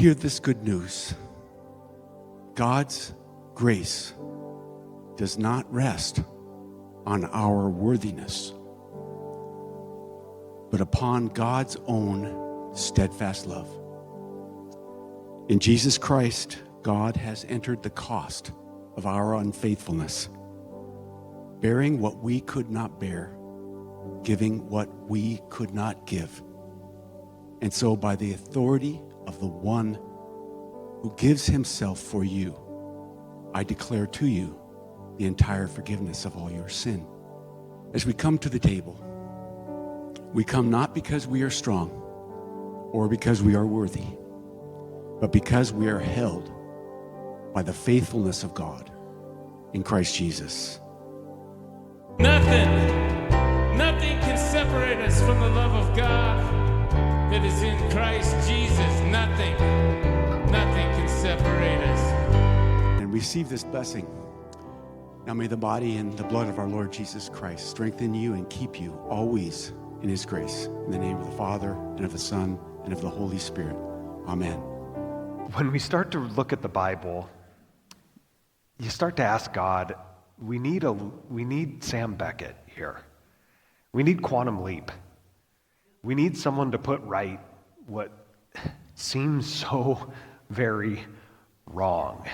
Hear this good news. God's grace does not rest on our worthiness, but upon God's own steadfast love. In Jesus Christ, God has entered the cost of our unfaithfulness, bearing what we could not bear, giving what we could not give. And so by the authority of the one who gives himself for you, I declare to you the entire forgiveness of all your sin. As we come to the table, we come not because we are strong or because we are worthy, but because we are held by the faithfulness of God in Christ Jesus. Nothing can separate us from the love of God that is in Christ Jesus. Nothing can separate us. And receive this blessing. Now may the body and the blood of our Lord Jesus Christ strengthen you and keep you always in his grace. In the name of the Father, and of the Son, and of the Holy Spirit. Amen. When we start to look at the Bible, you start to ask God, we need Sam Beckett here. We need Quantum Leap. We need someone to put right what seems so very wrong.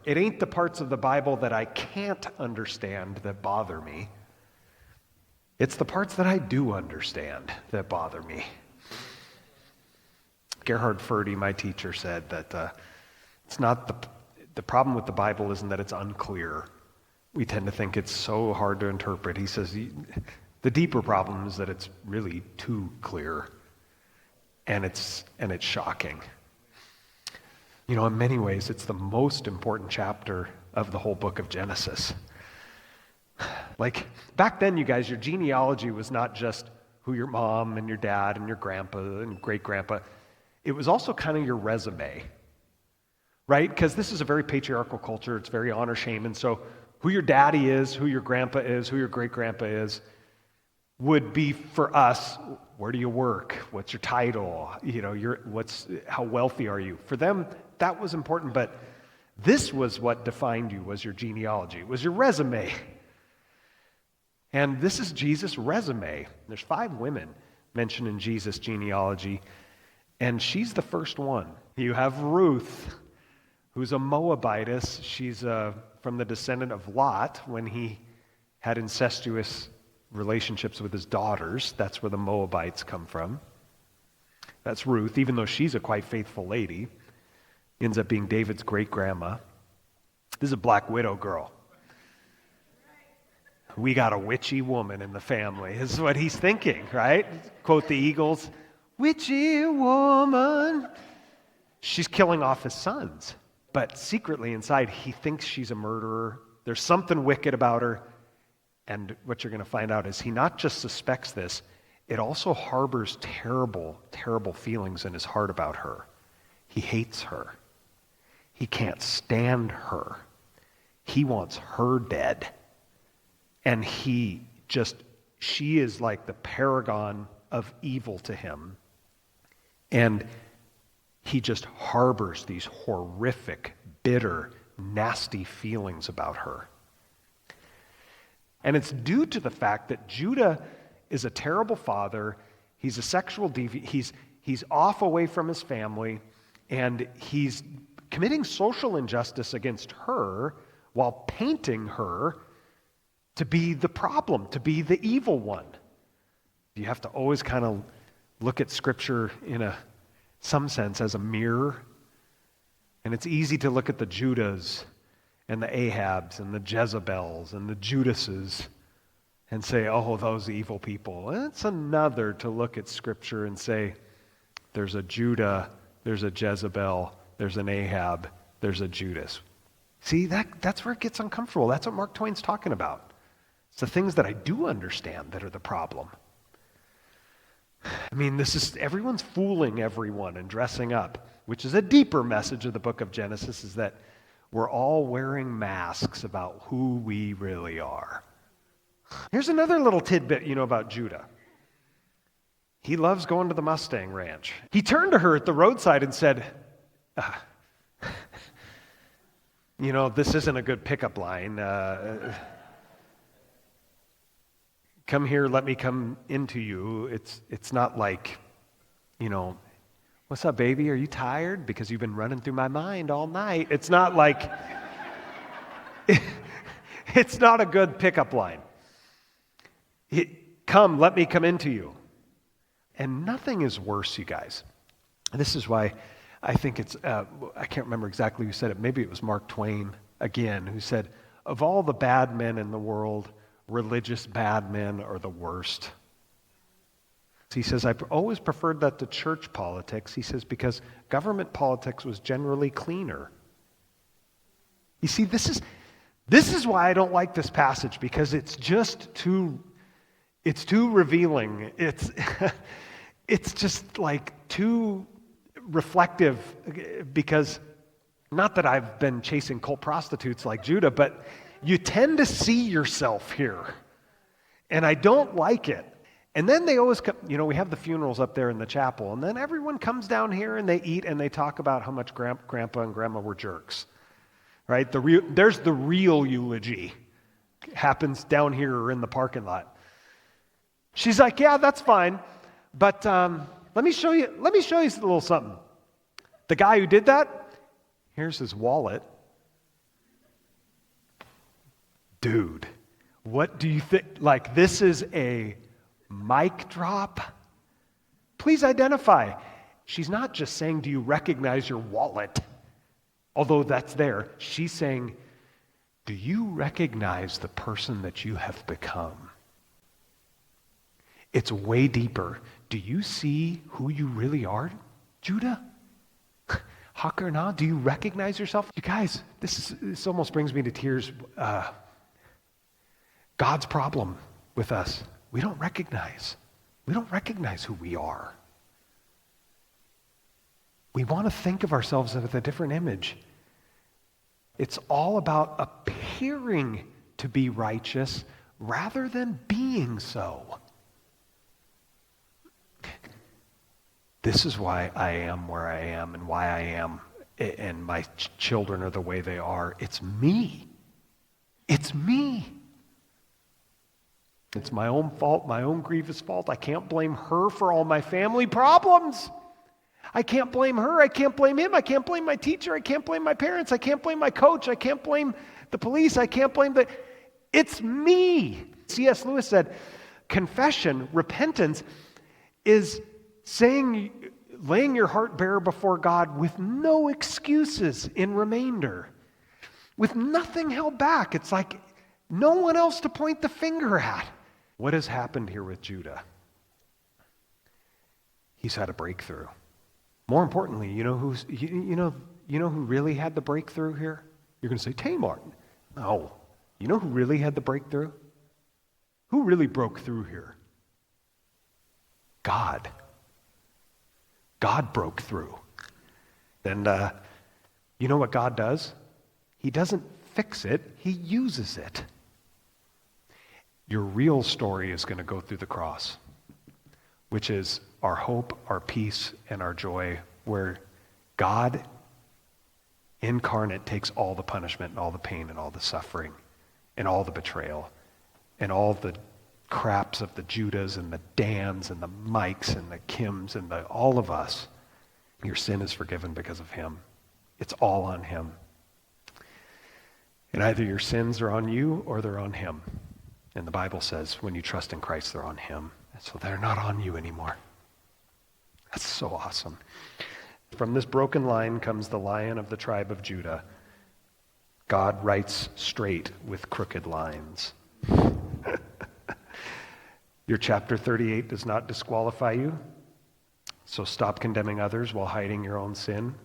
It ain't the parts of the Bible that I can't understand that bother me. It's the parts that I do understand that bother me. Gerhard Ferde, my teacher, said that it's not the problem with the Bible isn't that it's unclear. We tend to think it's so hard to interpret. He says the deeper problem is that it's really too clear, and it's shocking. You know, in many ways, it's the most important chapter of the whole book of Genesis. Like, back then, you guys, your genealogy was not just who your mom and your dad and your grandpa and great-grandpa. It was also kind of your resume, right? Because this is a very patriarchal culture. It's very honor-shame. And so who your daddy is, who your grandpa is, who your great-grandpa is, would be for us, where do you work? What's your title? You know, how wealthy are you? For them, that was important, but this was what defined you, was your genealogy. It was your resume. And this is Jesus' resume. There's 5 women mentioned in Jesus' genealogy, and she's the first one. You have Ruth, who's a Moabitess. She's from the descendant of Lot when he had incestuous relationships with his daughters. That's where the Moabites come from. That's Ruth, even though she's a quite faithful lady. Ends up being David's great-grandma. This is a black widow girl. We got a witchy woman in the family, is what he's thinking, right? Quote the Eagles, witchy woman. She's killing off his sons, but secretly inside, he thinks she's a murderer. There's something wicked about her. And what you're going to find out is he not just suspects this, it also harbors terrible, terrible feelings in his heart about her. He hates her. He can't stand her. He wants her dead. And she is like the paragon of evil to him. And he just harbors these horrific, bitter, nasty feelings about her. And it's due to the fact that Judah is a terrible father. He's a sexual deviant. He's off away from his family, and he's committing social injustice against her while painting her to be the problem, to be the evil one. You have to always kind of look at Scripture in some sense as a mirror. And it's easy to look at the Judahs and the Ahabs and the Jezebels and the Judases and say, oh, those evil people. And it's another to look at Scripture and say, there's a Judah, there's a Jezebel, there's an Ahab, there's a Judas. See, that's where it gets uncomfortable. That's what Mark Twain's talking about. It's the things that I do understand that are the problem. I mean, everyone's fooling everyone and dressing up, which is a deeper message of the book of Genesis, is that we're all wearing masks about who we really are. Here's another little tidbit about Judah. He loves going to the Mustang Ranch. He turned to her at the roadside and said, this isn't a good pickup line. Come here, let me come into you. It's not like, what's up, baby? Are you tired? Because you've been running through my mind all night. It's not like, it's not a good pickup line. Come, let me come into you. And nothing is worse, you guys. This is why I think it's, I can't remember exactly who said it. Maybe it was Mark Twain again, who said, of all the bad men in the world, religious bad men are the worst. He says, I've always preferred that to church politics. He says, because government politics was generally cleaner. You see, this is why I don't like this passage, because it's just too revealing. It's just like too reflective, because not that I've been chasing cult prostitutes like Judah, but you tend to see yourself here. And I don't like it. And then they always come, we have the funerals up there in the chapel, and then everyone comes down here and they eat and they talk about how much grandpa and grandma were jerks. Right? There's the real eulogy. Happens down here or in the parking lot. She's like, yeah, that's fine. But let me show you a little something. The guy who did that, here's his wallet. Dude, what do you think? Like, this is a mic drop? Please identify. She's not just saying, do you recognize your wallet? Although that's there. She's saying, do you recognize the person that you have become? It's way deeper. Do you see who you really are, Judah? Hakarna, do you recognize yourself? You guys, this almost brings me to tears. God's problem with us, we don't recognize who we are. We want to think of ourselves with a different image. It's all about appearing to be righteous rather than being so. This is why I am where I am and why I am, and my children are the way they are. It's me. It's me. It's my own fault, my own grievous fault. I can't blame her for all my family problems. I can't blame her. I can't blame him. I can't blame my teacher. I can't blame my parents. I can't blame my coach. I can't blame the police. I can't blame It's me. C.S. Lewis said, confession, repentance, is laying your heart bare before God with no excuses in remainder, with nothing held back. It's like no one else to point the finger at. What has happened here with Judah? He's had a breakthrough. More importantly, you know who really had the breakthrough here? You're going to say Tamar. No. You know who really had the breakthrough? Who really broke through here? God. God broke through. And you know what God does? He doesn't fix it, he uses it. Your real story is going to go through the cross, which is our hope, our peace, and our joy, where God incarnate takes all the punishment and all the pain and all the suffering and all the betrayal and all the craps of the Judahs and the Dans and the Mikes and the Kims and all of us. Your sin is forgiven because of him. It's all on him. And either your sins are on you or they're on him. And the Bible says when you trust in Christ, they're on him. So they're not on you anymore. That's so awesome. From this broken line comes the Lion of the tribe of Judah. God writes straight with crooked lines. Your chapter 38 does not disqualify you. So stop condemning others while hiding your own sin.